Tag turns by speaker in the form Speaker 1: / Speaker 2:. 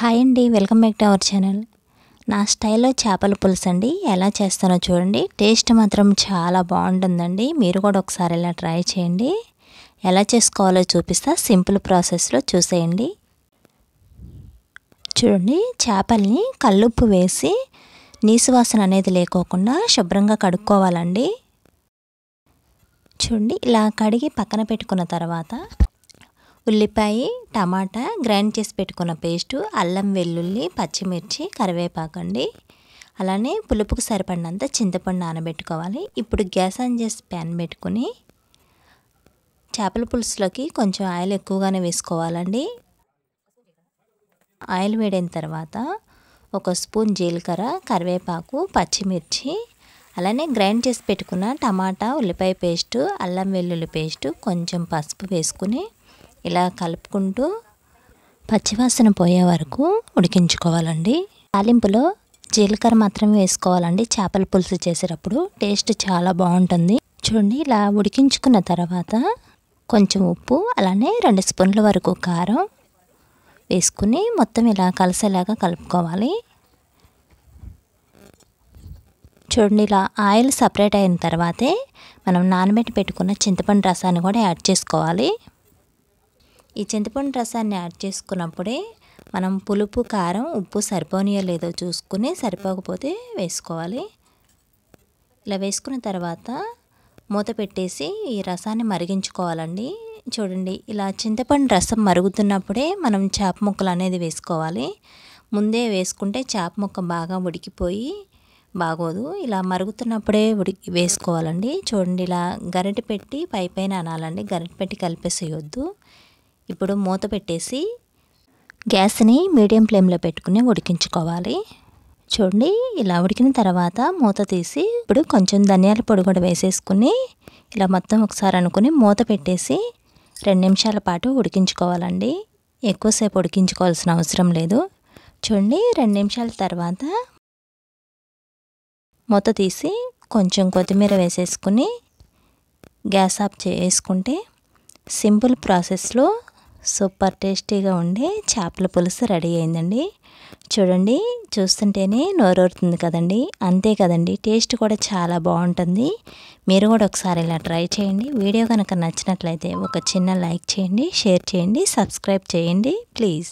Speaker 1: Hi అండి, welcome back to our channel. నా స్టైల్లో చేపల పులుసు అండి. ఎలా చేస్తానో చూడండి. టేస్ట్ మాత్రం చాలా బాగుంటుందండి. మీరు కూడా ఒకసారి ఇలా ట్రై చేయండి. ఎలా చేసుకోవాలో చూపిస్తా, సింపుల్ ప్రాసెస్లో చూసేయండి. చూడండి, చేపల్ని కల్లుప్పు వేసి నీసు వాసన అనేది లేకోకుండా శుభ్రంగా కడుక్కోవాలండి. చూడండి, ఇలా కడిగి పక్కన పెట్టుకున్న తర్వాత ఉల్లిపాయ, టమాటా, గ్రైండ్ చేసి పెట్టుకున్న పేస్టు, అల్లం వెల్లుల్లి, పచ్చిమిర్చి, కరివేపాకు అండి. అలానే పులుపుకు సరిపడినంత చింతపండు నానబెట్టుకోవాలి. ఇప్పుడు గ్యాస్ ఆన్ చేసి ప్యాన్ పెట్టుకుని చేపల పులుసులోకి కొంచెం ఆయిల్ ఎక్కువగానే వేసుకోవాలండి. ఆయిల్ వేడైన తర్వాత ఒక స్పూన్ జీలకర్ర, కరివేపాకు, పచ్చిమిర్చి, అలానే గ్రైండ్ చేసి పెట్టుకున్న టమాటా, ఉల్లిపాయ పేస్టు, అల్లం వెల్లుల్లి పేస్టు, కొంచెం పసుపు వేసుకుని ఇలా కలుపుకుంటూ పచ్చివాసన పోయే వరకు ఉడికించుకోవాలండి. తాలింపులో జీలకర్ర మాత్రమే వేసుకోవాలండి. చేపల పులుసు చేసేటప్పుడు టేస్ట్ చాలా బాగుంటుంది. చూడండి, ఇలా ఉడికించుకున్న తర్వాత కొంచెం ఉప్పు, అలానే 2 స్పూన్ల వరకు కారం వేసుకుని మొత్తం ఇలా కలిసేలాగా కలుపుకోవాలి. చూడండి, ఇలా ఆయిల్ సపరేట్ అయిన తర్వాతే మనం నానబెట్టి పెట్టుకున్న చింతపండు రసాన్ని కూడా యాడ్ చేసుకోవాలి. ఈ చింతపండు రసాన్ని యాడ్ చేసుకున్నప్పుడే మనం పులుపు, కారం, ఉప్పు సరిపోనియో లేదో చూసుకుని సరిపోకపోతే వేసుకోవాలి. ఇలా వేసుకున్న తర్వాత మూత పెట్టేసి ఈ రసాన్ని మరిగించుకోవాలండి. చూడండి, ఇలా చింతపండు రసం మరుగుతున్నప్పుడే మనం చేప ముక్కలు అనేది వేసుకోవాలి. ముందే వేసుకుంటే చేప ముక్క బాగా ఉడికిపోయి బాగోదు. ఇలా మరుగుతున్నప్పుడే వేసుకోవాలండి. చూడండి, ఇలా గరిటె పెట్టి పైన అనాలండి. గరిటె పెట్టి కలిపేసేయొద్దు. ఇప్పుడు మూత పెట్టేసి గ్యాస్ని మీడియం ఫ్లేమ్లో పెట్టుకుని ఉడికించుకోవాలి. చూడండి, ఇలా ఉడికిన తర్వాత మూత తీసి ఇప్పుడు కొంచెం ధనియాల పొడి కూడా వేసేసుకుని ఇలా మొత్తం ఒకసారి అనుకుని మూత పెట్టేసి 2 నిమిషాల పాటు ఉడికించుకోవాలండి. ఎక్కువసేపు ఉడికించుకోవాల్సిన అవసరం లేదు. చూడండి, 2 నిమిషాల తర్వాత మూత తీసి కొంచెం కొత్తిమీర వేసేసుకుని గ్యాస్ ఆఫ్ చేసుకుంటే సింపుల్ ప్రాసెస్లో సూపర్ టేస్టీగా ఉండే చేపల పులుసు రెడీ అయిందండి. చూడండి, చూస్తుంటేనే నోరూరుతుంది కదండి. అంతే కదండి, టేస్ట్ కూడా చాలా బాగుంటుంది. మీరు కూడా ఒకసారి ఇలా ట్రై చేయండి. వీడియో కనుక నచ్చినట్లయితే ఒక చిన్న లైక్ చేయండి, షేర్ చేయండి, సబ్స్క్రైబ్ చేయండి ప్లీజ్.